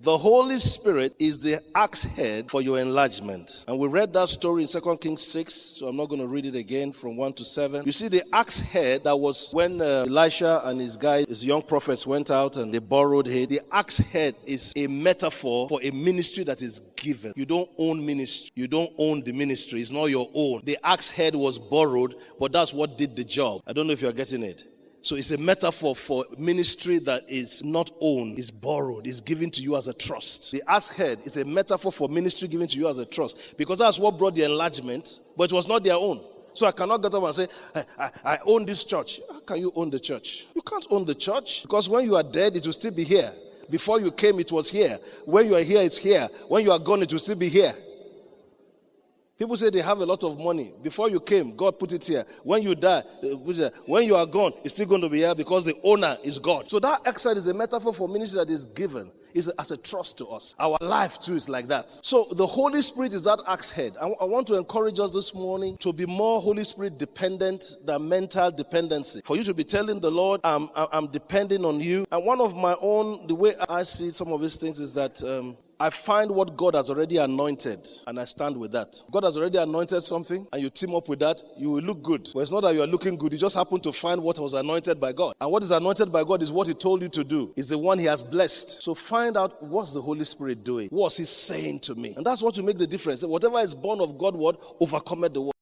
The Holy Spirit is the axe head for your enlargement. And we read that story in 2 Kings 6, so I'm not going to read it again from 1 to 7. You see, the axe head that was when Elisha and his young prophets went out and they borrowed hay. The axe head is a metaphor for a ministry that is given. You don't own ministry. You don't own the ministry. It's not your own. The axe head was borrowed, but that's what did the job. I don't know if you're getting it. So it's a metaphor for ministry that is not owned, is borrowed, is given to you as a trust. The axe head is a metaphor for ministry given to you as a trust, because that's what brought the enlargement, but it was not their own. So I cannot get up and say, I own this church. How can you own the church? You can't own the church, because when you are dead, it will still be here. Before you came, it was here. When you are here, it's here. When you are gone, it will still be here. People say they have a lot of money. Before you came, God put it here. When you die, when you are gone, it's still going to be here because the owner is God. So that exile is a metaphor for ministry that is given. Is as a trust to us. Our life too is like that. So the Holy Spirit is that axe head. I want to encourage us this morning to be more Holy Spirit dependent than mental dependency. For you to be telling the Lord, I'm depending on you. And one of my own, the way I see some of these things is that I find what God has already anointed, and I stand with that. God has already anointed something, and you team up with that, you will look good. But it's not that you are looking good. You just happen to find what was anointed by God. And what is anointed by God is what He told you to do. It's the one He has blessed. So find out, what's the Holy Spirit doing? What's He saying to me? And that's what will make the difference. Whatever is born of God, what overcometh the world.